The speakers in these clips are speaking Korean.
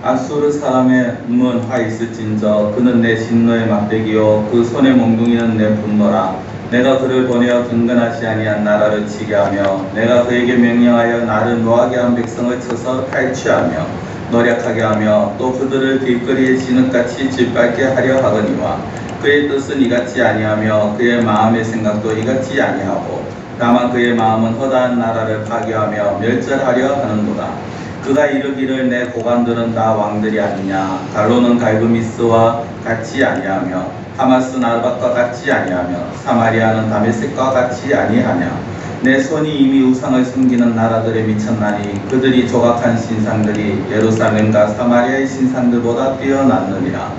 아수르 사람의 몸은 화 있을진저 그는 내 진노의 막대기요 그 손의 몽둥이는 내 분노라. 내가 그를 보내어 근근하지 아니한 나라를 치게 하며 내가 그에게 명령하여 나를 노하게 한 백성을 쳐서 탈취하며 노력하게 하며 또 그들을 길거리에 진흙같이 짓밟게 하려 하거니와 그의 뜻은 이같지 아니하며 그의 마음의 생각도 이같지 아니하고 다만 그의 마음은 허다한 나라를 파괴하며 멸절하려 하는도다. 그가 이르기를 내 고관들은 다 왕들이 아니냐. 갈로는 갈그미스와 같이 아니하며 하마스는 아르밧과 같이 아니하며 사마리아는 다메섹과 같이 아니하냐. 내 손이 이미 우상을 숨기는 나라들에 미쳤나니 그들이 조각한 신상들이 예루살렘과 사마리아의 신상들보다 뛰어났느니라.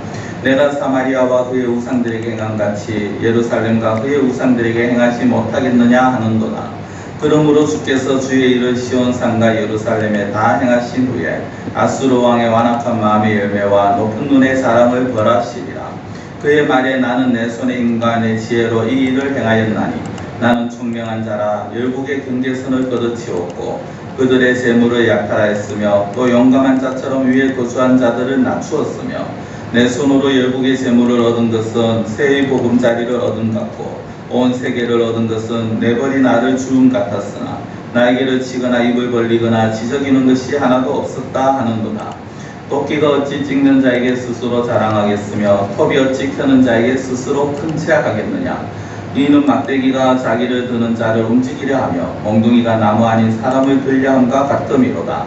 내가 사마리아와 그의 우상들에게 행한같이 예루살렘과 그의 우상들에게 행하지 못하겠느냐 하는도다. 그러므로 주께서 주의 일을 시온산과 예루살렘에 다 행하신 후에 아수르 왕의 완악한 마음의 열매와 높은 눈의 사람을 벌하시리라. 그의 말에 나는 내 손의 인간의 지혜로 이 일을 행하였나니 나는 총명한 자라 열국의 경계선을 걷어치웠고 그들의 재물을 약탈하였으며 또 용감한 자처럼 위에 거주한 자들을 낮추었으며 내 손으로 열국의 재물을 얻은 것은 새의 보금자리를 얻은 같고 온 세계를 얻은 것은 내버린 알을 주움 같았으나 날개를 치거나 입을 벌리거나 지저귀는 것이 하나도 없었다 하는도다. 토끼가 어찌 찍는 자에게 스스로 자랑하겠으며 톱이 어찌 켜는 자에게 스스로 큰 체하겠느냐. 이는 막대기가 자기를 드는 자를 움직이려 하며 몽둥이가 나무 아닌 사람을 들려 함과 같음이로다.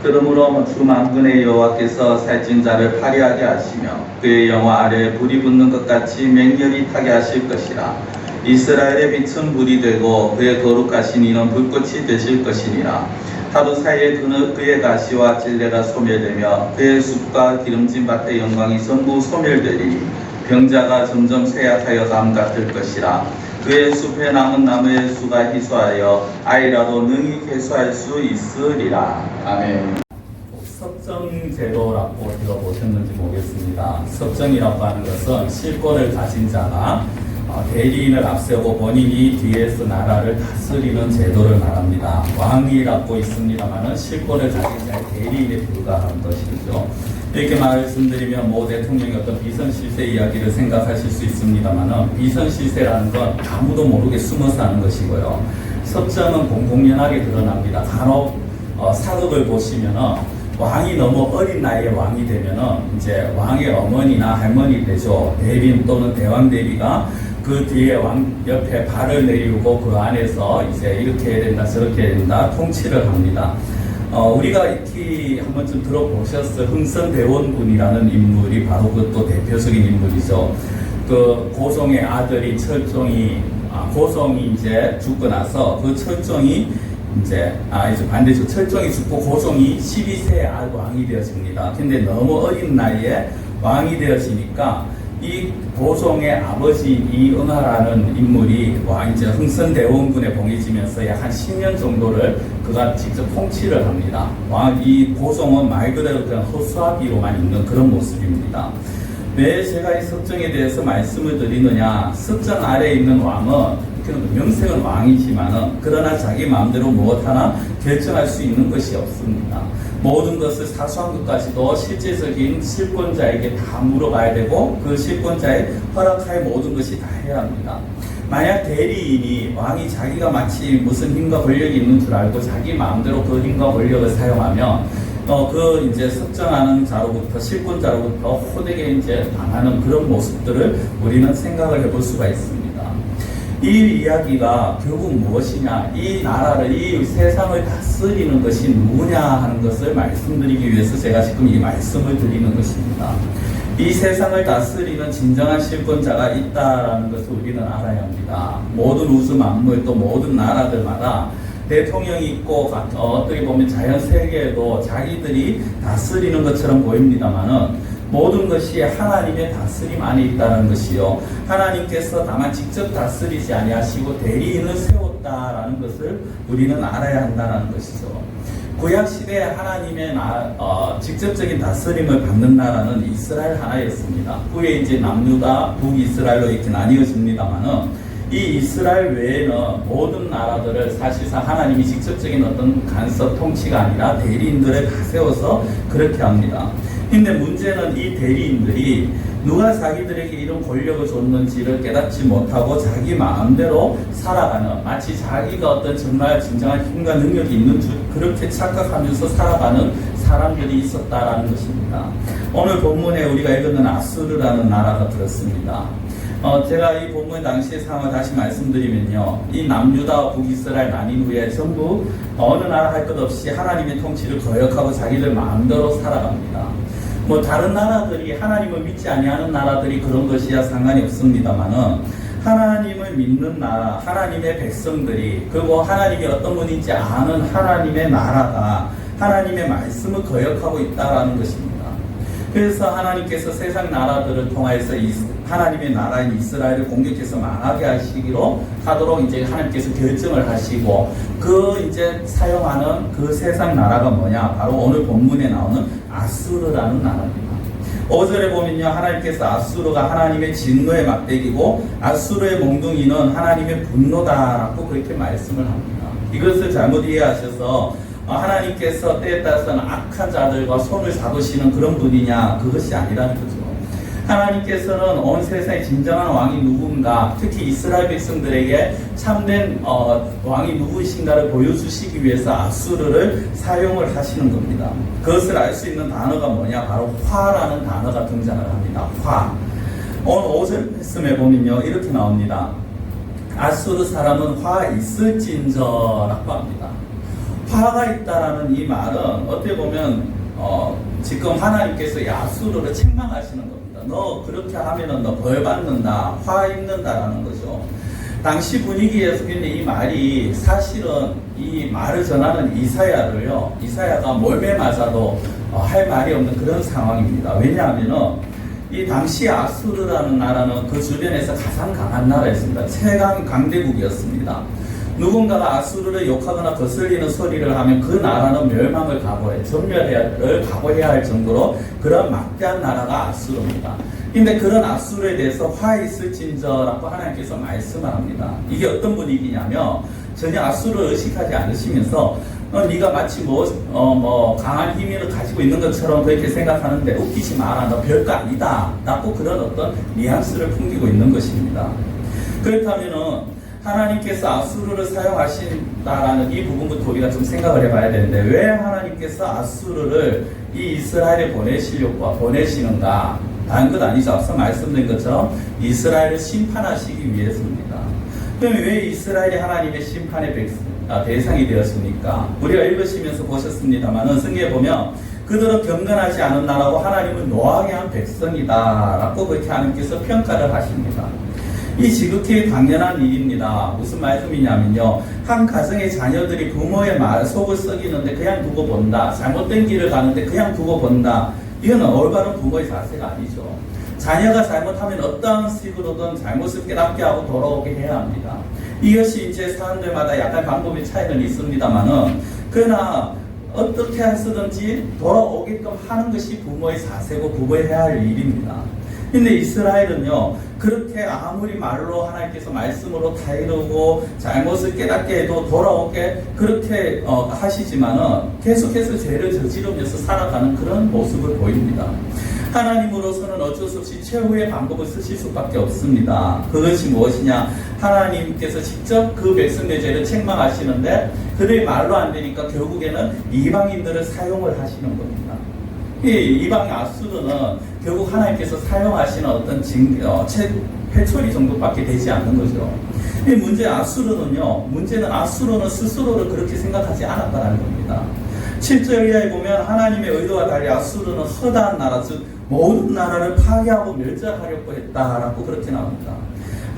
그러므로 주 만군의 여호와께서 살찐 자를 파리하게 하시며 그의 영화 아래에 불이 붙는 것 같이 맹렬히 타게 하실 것이라. 이스라엘의 빛은 불이 되고 그의 거룩하신 이는 불꽃이 되실 것이니라. 하루 사이에 그의 가시와 찔레가 소멸되며 그의 숲과 기름진 밭의 영광이 전부 소멸되리니 병자가 점점 쇠약하여 감 같을 것이라. 그의 숲에 남은 나무의 수가 희소하여 아이라도 능히 회수할 수 있으리라. 아멘. 섭정제도라고 들어보셨는지 모르겠습니다. 섭정이라고 하는 것은 실권을 가진 자가 대리인을 앞세우고 본인이 뒤에서 나라를 다스리는 제도를 말합니다. 왕이라고 있습니다만은 실권을 가진 자의 대리인에 불과한 것이죠. 이렇게 말씀드리면 모 대통령의 어떤 비선실세 이야기를 생각하실 수 있습니다만은 비선실세라는 건 아무도 모르게 숨어서 하는 것이고요. 섭정은 공공연하게 드러납니다. 간혹 사극을 보시면은 왕이 너무 어린 나이에 왕이 되면은 이제 왕의 어머니나 할머니 되죠. 대빈 또는 대왕 대비가 그 뒤에 왕 옆에 발을 내리우고 그 안에서 이제 이렇게 해야 된다 저렇게 해야 된다 통치를 합니다. 우리가 익히 한 번쯤 들어보셨을 흥선대원군이라는 인물이 바로 그것도 대표적인 인물이죠. 그 고종의 아들이 철종이 고종이 이제 죽고 나서 그 철종이 이제 반대쪽 철종이 죽고 고종이 12세에 왕이 되어집니다. 근데 너무 어린 나이에 왕이 되어지니까 이 고종의 아버지 이응하라는 인물이 이제 흥선대원군에 봉해지면서 약 한 10년 정도를 그가 직접 통치를 합니다. 이 고종은 말 그대로 그냥 허수아비로만 있는 그런 모습입니다. 왜 제가 이 섭정에 대해서 말씀을 드리느냐. 섭정 아래에 있는 왕은 명색은 왕이지만은 그러나 자기 마음대로 무엇 하나 결정할 수 있는 것이 없습니다. 모든 것을 사소한 것까지도 실제적인 실권자에게 다 물어봐야 되고 그 실권자의 허락하에 모든 것이 다 해야 합니다. 만약 대리인이 왕이 자기가 마치 무슨 힘과 권력이 있는 줄 알고 자기 마음대로 그 힘과 권력을 사용하면 그 이제 섭정하는 자로부터 실권자로부터 호되게 이제 당하는 그런 모습들을 우리는 생각을 해볼 수가 있습니다. 이 이야기가 결국 무엇이냐, 이 나라를, 이 세상을 다스리는 것이 누구냐 하는 것을 말씀드리기 위해서 제가 지금 이 말씀을 드리는 것입니다. 이 세상을 다스리는 진정한 실권자가 있다라는 것을 우리는 알아야 합니다. 모든 우주 만물 또 모든 나라들마다 대통령이 있고 어떻게 보면 자연 세계에도 자기들이 다스리는 것처럼 보입니다만은 모든 것이 하나님의 다스림 안에 있다는 것이요. 하나님께서 다만 직접 다스리지 아니하시고 대리인을 세웠다라는 것을 우리는 알아야 한다는 것이죠. 구약 시대에 하나님의 직접적인 다스림을 받는 나라는 이스라엘 하나였습니다. 후에 이제 남유다, 북이스라엘로 이렇게 나뉘어집니다만은 이 이스라엘 외에는 모든 나라들을 사실상 하나님이 직접적인 어떤 간섭 통치가 아니라 대리인들을 다 세워서 그렇게 합니다. 근데 문제는 이 대리인들이 누가 자기들에게 이런 권력을 줬는지를 깨닫지 못하고 자기 마음대로 살아가는, 마치 자기가 어떤 정말 진정한 힘과 능력이 있는 줄 그렇게 착각하면서 살아가는 사람들이 있었다라는 것입니다. 오늘 본문에 우리가 읽는 아수르라는 나라가 들었습니다. 제가 이 본문 당시의 상황을 다시 말씀드리면요, 이 남유다와 북이스라엘 나뉜 후에 전부 어느 나라 할 것 없이 하나님의 통치를 거역하고 자기들 마음대로 살아갑니다. 뭐 다른 나라들이 하나님을 믿지 아니하는 나라들이 그런 것이야 상관이 없습니다만은, 하나님을 믿는 나라, 하나님의 백성들이, 그리고 하나님이 어떤 분인지 아는 하나님의 나라가 하나님의 말씀을 거역하고 있다라는 것입니다. 그래서 하나님께서 세상 나라들을 통해서 하나님의 나라인 이스라엘을 공격해서 망하게 하도록 이제 하나님께서 결정을 하시고, 그 이제 사용하는 그 세상 나라가 뭐냐? 바로 오늘 본문에 나오는 아수르라는 나라입니다. 5절에 보면요, 하나님께서 아수르가 하나님의 진노의 막대기고 아수르의 몽둥이는 하나님의 분노다라고 그렇게 말씀을 합니다. 이것을 잘못 이해하셔서 하나님께서 때에 따라서는 악한 자들과 손을 잡으시는 그런 분이냐, 그것이 아니라는 거죠. 하나님께서는 온 세상의 진정한 왕이 누군가, 특히 이스라엘 백성들에게 참된 왕이 누구신가를 보여주시기 위해서 아수르를 사용을 하시는 겁니다. 그것을 알 수 있는 단어가 뭐냐? 바로 화라는 단어가 등장을 합니다. 화. 오늘 5절 말씀에 보면요, 이렇게 나옵니다. 아수르 사람은 화 있을진저라고 합니다. 화가 있다라는 이 말은 어떻게 보면 지금 하나님께서 아수르를 책망하시는 겁니다. 너 그렇게 하면은 너 벌 받는다, 화 있는다라는 거죠. 당시 분위기에서 이 말이 사실은 이 말을 전하는 이사야를요, 이사야가 몰매 맞아도 할 말이 없는 그런 상황입니다. 왜냐하면은 이 당시 아수르라는 나라는 그 주변에서 가장 강한 나라였습니다. 최강 강대국이었습니다. 누군가가 아수르를 욕하거나 거슬리는 소리를 하면 그 나라는 멸망을 전멸을 각오해야 할 정도로 그런 막대한 나라가 아수르입니다. 근데 그런 아수르에 대해서 화 있을진저라고 하나님께서 말씀을 합니다. 이게 어떤 분위기냐면, 전혀 아수르를 의식하지 않으시면서 네가 마치 강한 힘을 가지고 있는 것처럼 그렇게 생각하는데 웃기지 마라, 너 별거 아니다 라고 그런 어떤 뉘앙스를 풍기고 있는 것입니다. 그렇다면은 하나님께서 아수르를 사용하신다라는 이 부분부터 우리가 좀 생각을 해봐야 되는데, 왜 하나님께서 아수르를 이 이스라엘에 보내시는가? 다른 것 아니죠. 앞서 말씀드린 것처럼 이스라엘을 심판하시기 위해서입니다. 그럼 왜 이스라엘이 하나님의 심판의 대상이 되었습니까? 우리가 읽으시면서 보셨습니다만 성경에 보면 그들은 경건하지 않은 나라고 하나님을 노하게 한 백성이다 라고 그렇게 하나님께서 평가를 하십니다. 이 지극히 당연한 일입니다. 무슨 말씀이냐면요, 한 가정의 자녀들이 부모의 말 속을 썩이는데 그냥 두고 본다, 잘못된 길을 가는데 그냥 두고 본다, 이건 올바른 부모의 자세가 아니죠. 자녀가 잘못하면 어떤 식으로든 잘못을 깨닫게 하고 돌아오게 해야 합니다. 이것이 이제 사람들마다 약간 방법의 차이는 있습니다만은, 그러나 어떻게 해서든지 돌아오게끔 하는 것이 부모의 자세고 부모의 해야 할 일입니다. 근데 이스라엘은요, 그렇게 아무리 말로 하나님께서 말씀으로 다이르고 잘못을 깨닫게 해도 돌아오게 그렇게 하시지만은 계속해서 죄를 저지르면서 살아가는 그런 모습을 보입니다. 하나님으로서는 어쩔 수 없이 최후의 방법을 쓰실 수밖에 없습니다. 그것이 무엇이냐? 하나님께서 직접 그 백성의 죄를 책망하시는데 그들이 말로 안 되니까 결국에는 이방인들을 사용을 하시는 겁니다. 이 이방 아수르는 결국 하나님께서 사용하시는 어떤 회초리 정도밖에 되지 않는 거죠. 이 문제는 아수르는 스스로를 그렇게 생각하지 않았다는 겁니다. 7절 이하에 보면 하나님의 의도와 달리 아수르는 허다한 나라, 즉 모든 나라를 파괴하고 멸절하려고 했다라고 그렇게 나옵니다.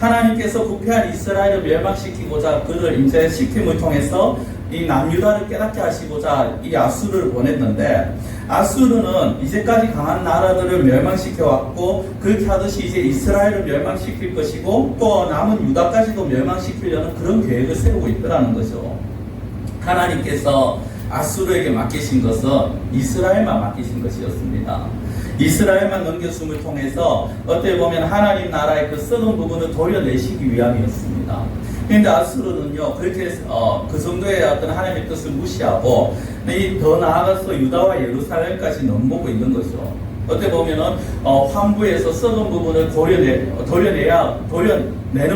하나님께서 부패한 이스라엘을 멸망시키고자 그를 이제 시킴을 통해서 이 남유다를 깨닫게 하시고자 이 아수르를 보냈는데, 아수르는 이제까지 강한 나라들을 멸망시켜왔고 그렇게 하듯이 이제 이스라엘을 멸망시킬 것이고 또 남은 유다까지도 멸망시키려는 그런 계획을 세우고 있더라는 거죠. 하나님께서 아수르에게 맡기신 것은 이스라엘만 맡기신 것이었습니다. 이스라엘만 넘겨줌을 통해서 어떻게 보면 하나님 나라의 그 썩은 부분을 도려내시기 위함이었습니다. 그런데 아수르는요, 그렇게 그 정도의 어떤 하나님의 뜻을 무시하고 더 나아가서 유다와 예루살렘까지 넘보고 있는 거죠. 어떻게 보면은 환부에서 썩은 부분을 도려내는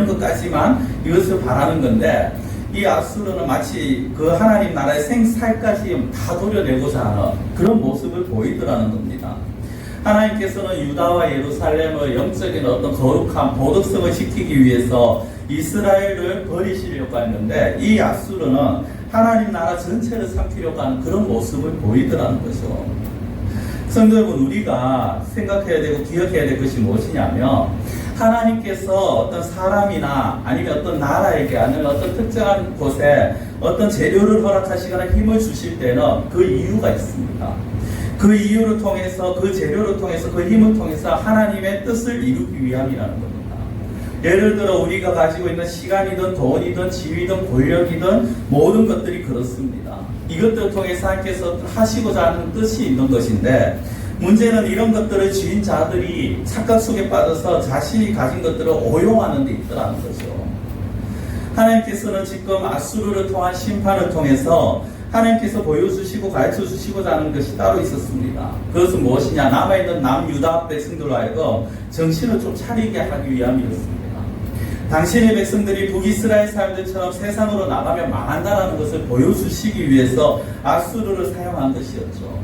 것까지만 이것을 바라는 건데, 이 아수르는 마치 그 하나님 나라의 생살까지 다 도려내고자 하는 그런 모습을 보이더라는 겁니다. 하나님께서는 유다와 예루살렘의 영적인 어떤 거룩한 도덕성을 지키기 위해서 이스라엘을 버리시려고 했는데, 이 아수르는 하나님 나라 전체를 삼키려고 하는 그런 모습을 보이더라는 거죠. 성도 여러분, 우리가 생각해야 되고 기억해야 될 것이 무엇이냐면, 하나님께서 어떤 사람이나 아니면 어떤 나라에게 아니면 어떤 특정한 곳에 어떤 재료를 허락하시거나 힘을 주실 때는 그 이유가 있습니다. 그 이유를 통해서, 그 재료를 통해서, 그 힘을 통해서 하나님의 뜻을 이루기 위함이라는 겁니다. 예를 들어 우리가 가지고 있는 시간이든 돈이든 지위든 권력이든 모든 것들이 그렇습니다. 이것들을 통해서 하나님께서 하시고자 하는 뜻이 있는 것인데, 문제는 이런 것들을 지은 자들이 착각 속에 빠져서 자신이 가진 것들을 오용하는 데 있더라는 거죠. 하나님께서는 지금 아수르를 통한 심판을 통해서 하나님께서 보여주시고 가르쳐주시고자 하는 것이 따로 있었습니다. 그것은 무엇이냐? 남아있는 남유다 백성들로 하여금 정신을 좀 차리게 하기 위함이었습니다. 당신의 백성들이 북이스라엘 사람들처럼 세상으로 나가면 망한다는 것을 보여주시기 위해서 아수르를 사용한 것이었죠.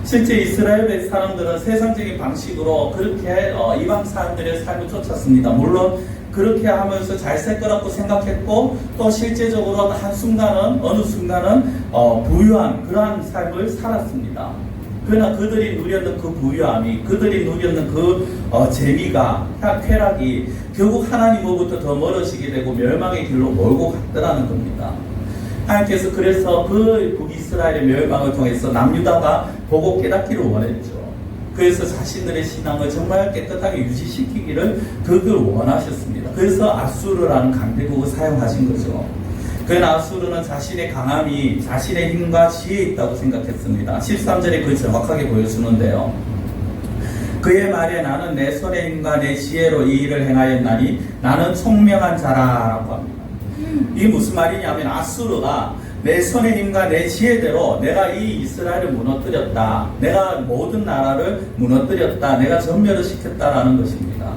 실제 이스라엘 사람들은 세상적인 방식으로 그렇게 이방 사람들의 삶을 쫓았습니다. 물론 그렇게 하면서 잘 살 거라고 생각했고, 또 실제적으로 어느 순간은 부유한 그러한 삶을 살았습니다. 그러나 그들이 누렸던 그 부유함이, 그들이 누렸던 그 재미가, 쾌락이 결국 하나님으로부터 더 멀어지게 되고 멸망의 길로 몰고 갔더라는 겁니다. 하나님께서 그래서 그 북이스라엘의 멸망을 통해서 남유다가 보고 깨닫기를 원했죠. 그래서 자신들의 신앙을 정말 깨끗하게 유지시키기를 그걸 원하셨습니다. 그래서 아수르라는 강대국을 사용하신 거죠. 그러나 아수르는 자신의 강함이 자신의 힘과 지혜에 있다고 생각했습니다. 13절에 그걸 정확하게 보여주는데요. 그의 말에 나는 내 손의 힘과 내 지혜로 이 일을 행하였나니 나는 총명한 자라라고 합니다. 이게 무슨 말이냐면, 아수르가 내 손의 힘과 내 지혜대로 내가 이 이스라엘을 무너뜨렸다, 내가 모든 나라를 무너뜨렸다, 내가 전멸을 시켰다라는 것입니다.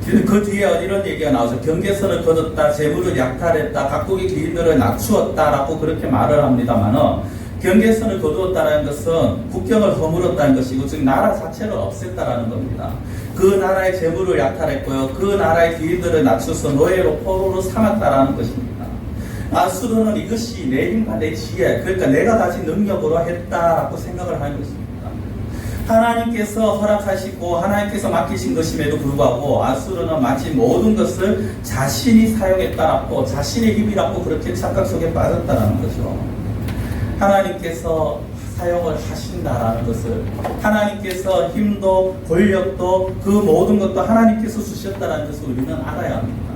그 뒤에 이런 얘기가 나오죠. 경계선을 거뒀다, 재물을 약탈했다, 각국의 기인들을 낮추었다라고 그렇게 말을 합니다만은, 경계선을 거두었다는 것은 국경을 허물었다는 것이고, 즉 나라 자체를 없앴다라는 겁니다. 그 나라의 재물을 약탈했고요, 그 나라의 기인들을 낮춰서 노예로 포로로 삼았다라는 것입니다. 아수르는 이것이 내 힘과 내 지혜, 그러니까 내가 가진 능력으로 했다라고 생각을 하는 것입니다. 하나님께서 허락하시고 하나님께서 맡기신 것임에도 불구하고 아수르는 마치 모든 것을 자신이 사용했다라고, 자신의 힘이라고 그렇게 착각 속에 빠졌다라는 거죠. 하나님께서 사용을 하신다라는 것을, 하나님께서 힘도 권력도 그 모든 것도 하나님께서 주셨다라는 것을 우리는 알아야 합니다.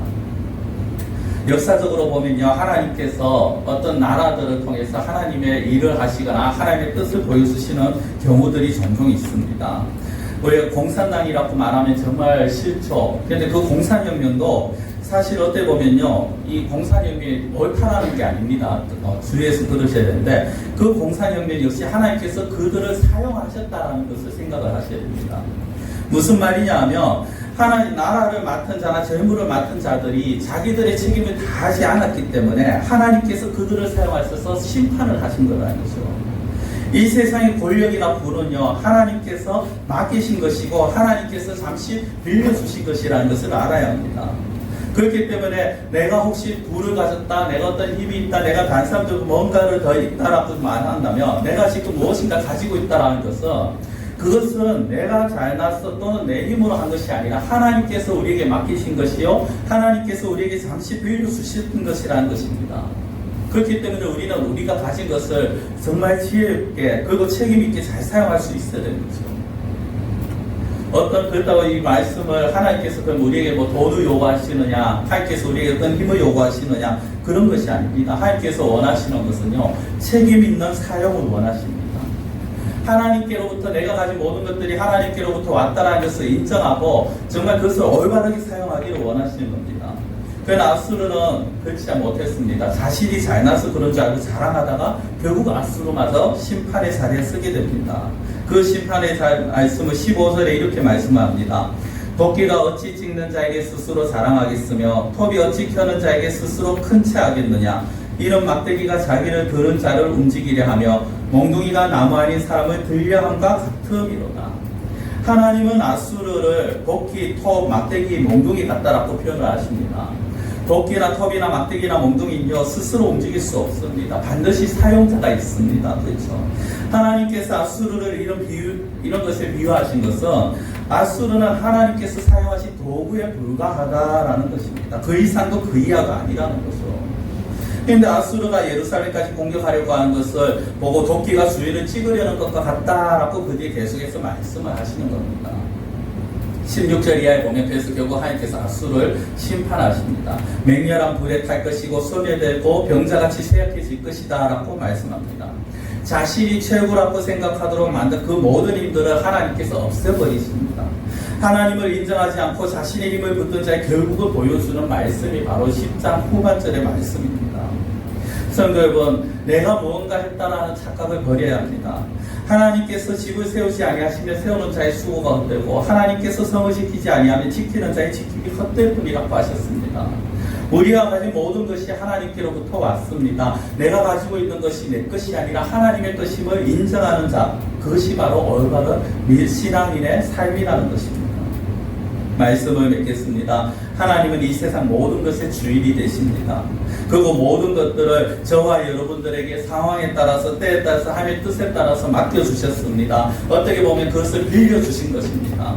역사적으로 보면요, 하나님께서 어떤 나라들을 통해서 하나님의 일을 하시거나 하나님의 뜻을 보여주시는 경우들이 종종 있습니다. 우리가 공산당이라고 말하면 정말 싫죠. 그런데 그 공산혁명도 사실 어떻게 보면요, 이 공산혁명이 옳다라는 게 아닙니다. 주의해서 들으셔야 되는데, 그 공산혁명 역시 하나님께서 그들을 사용하셨다라는 것을 생각을 하셔야 됩니다. 무슨 말이냐 하면, 하나님 나라를 맡은 자나 재물을 맡은 자들이 자기들의 책임을 다하지 않았기 때문에 하나님께서 그들을 사용하셔서 심판을 하신 거라는 거죠. 이 세상의 권력이나 부는요, 하나님께서 맡기신 것이고 하나님께서 잠시 빌려주신 것이라는 것을 알아야 합니다. 그렇기 때문에 내가 혹시 부를 가졌다, 내가 어떤 힘이 있다, 내가 다른 사람들과 뭔가를 더 있다라고 말한다면, 내가 지금 무엇인가 가지고 있다라는 것은, 그것은 내가 잘났어 또는 내 힘으로 한 것이 아니라 하나님께서 우리에게 맡기신 것이요, 하나님께서 우리에게 잠시 빌려주신 것이라는 것입니다. 그렇기 때문에 우리는 우리가 가진 것을 정말 지혜 있게, 그리고 책임 있게 잘 사용할 수 있어야 되는 거죠. 그렇다고 이 말씀을 하나님께서 그럼 우리에게 뭐 돈을 요구하시느냐, 하나님께서 우리에게 어떤 힘을 요구하시느냐, 그런 것이 아닙니다. 하나님께서 원하시는 것은요, 책임 있는 사용을 원하십니다. 하나님께로부터 내가 가진 모든 것들이 하나님께로부터 왔다라는 것을 인정하고 정말 그것을 올바르게 사용하기를 원하시는 겁니다. 그러나 아수르는 그렇지 못했습니다. 자신이 잘나서 그런 줄 알고 자랑하다가 결국 아수르마저 심판의 자리에 서게 됩니다. 그 심판의 말씀을 15절에 이렇게 말씀합니다. 도끼가 어찌 찍는 자에게 스스로 자랑하겠으며 톱이 어찌 켜는 자에게 스스로 큰 채 하겠느냐. 이런 막대기가 자기를 들은 자를 움직이려 하며 몽둥이가 나무 아닌 사람을 들려함과 같음이로다. 하나님은 아수르를 도끼, 톱, 막대기, 몽둥이 같다라고 표현을 하십니다. 도끼나 톱이나 막대기나 몽둥이는요, 스스로 움직일 수 없습니다. 반드시 사용자가 있습니다. 그렇죠? 하나님께서 아수르를 이런 것에 비유하신 것은 아수르는 하나님께서 사용하신 도구에 불과하다라는 것입니다. 그 이상도 그 이하가 아니라는 거죠. 그런데 아수르가 예루살렘까지 공격하려고 하는 것을 보고 도끼가 주위를 찍으려는 것과 같다라고 그 뒤에 계속해서 말씀을 하시는 겁니다. 16절 이하에 보면 그래서 결국 하나님께서 아수르를 심판하십니다. 맹렬한 불에 탈 것이고 소멸되고 병자같이 쇠약해질 것이다 라고 말씀합니다. 자신이 최고라고 생각하도록 만든 그 모든 힘들을 하나님께서 없애버리십니다. 하나님을 인정하지 않고 자신의 힘을 붙든 자의 결국을 보여주는 말씀이 바로 10장 후반절의 말씀입니다. 성도 여러분, 내가 무언가 했다라는 착각을 버려야 합니다. 하나님께서 집을 세우지 아니하시면 세우는 자의 수고가 헛되고 하나님께서 성을 지키지 아니하면 지키는 자의 지킴이 헛될 뿐이라고 하셨습니다. 우리가 가진 모든 것이 하나님께로부터 왔습니다. 내가 가지고 있는 것이 내 것이 아니라 하나님의 것임을 인정하는 자, 그것이 바로 올바른 신앙인의 삶이라는 것입니다. 말씀을 맺겠습니다. 하나님은 이 세상 모든 것의 주인이 되십니다. 그리고 모든 것들을 저와 여러분들에게 상황에 따라서 때에 따라서 하나님의 뜻에 따라서 맡겨주셨습니다. 어떻게 보면 그것을 빌려주신 것입니다.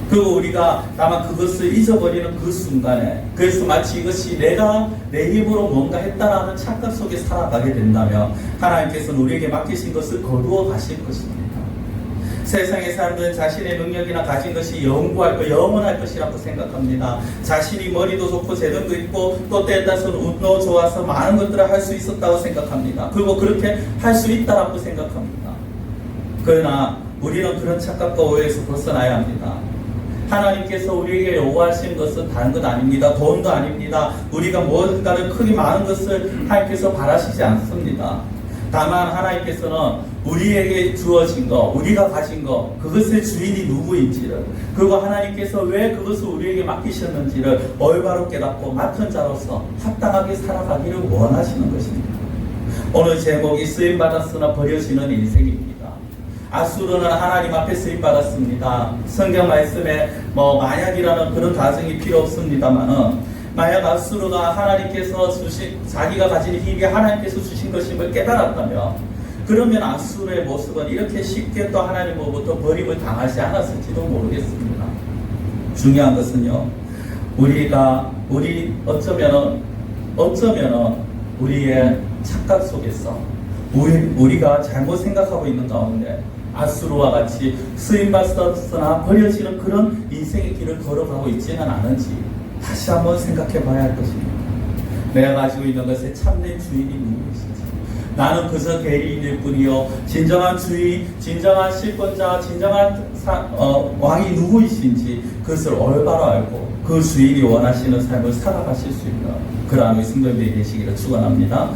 그리고 우리가 다만 그것을 잊어버리는 그 순간에 그래서 마치 이것이 내가 내 힘으로 뭔가 했다라는 착각 속에 살아가게 된다면 하나님께서는 우리에게 맡기신 것을 거두어 가실 것입니다. 세상의 사람들은 자신의 능력이나 가진 것이 영원할 것이라고 생각합니다. 자신이 머리도 좋고 재능도 있고 또 때에 따라서는 운도 좋아서 많은 것들을 할 수 있었다고 생각합니다. 그리고 그렇게 할 수 있다라고 생각합니다. 그러나 우리는 그런 착각과 오해에서 벗어나야 합니다. 하나님께서 우리에게 요구하신 것은 다른 것 아닙니다. 돈도 아닙니다. 우리가 무엇인가를 크게 많은 것을 하나님께서 바라시지 않습니다. 다만 하나님께서는 우리에게 주어진 것, 우리가 가진 것, 그것의 주인이 누구인지를, 그리고 하나님께서 왜 그것을 우리에게 맡기셨는지를 올바로 깨닫고 맡은 자로서 합당하게 살아가기를 원하시는 것입니다. 오늘 제목이 쓰임받았으나 버려지는 인생입니다. 아수르는 하나님 앞에 쓰임받았습니다. 성경 말씀에 만약이라는 그런 가정이 필요 없습니다만은 만약 아수르가 하나님께서 자기가 가진 힘이 하나님께서 주신 것임을 깨달았다면 그러면 아수르의 모습은 이렇게 쉽게 또 하나님으로부터 버림을 당하지 않았을지도 모르겠습니다. 중요한 것은요, 우리 어쩌면은 우리의 착각 속에서 우리가 잘못 생각하고 있는 가운데 아수르와 같이 쓰임받았으나 버려지는 그런 인생의 길을 걸어가고 있지는 않은지 다시 한번 생각해 봐야 할 것입니다. 내가 가지고 있는 것의 참된 주인이 누구이신지, 나는 그저 대리인일 뿐이요 진정한 주인, 진정한 실권자, 진정한 왕이 누구이신지 그것을 올바로 알고 그 주인이 원하시는 삶을 살아가실 수 있는 그러한 성도님들이 되시기를 축원합니다.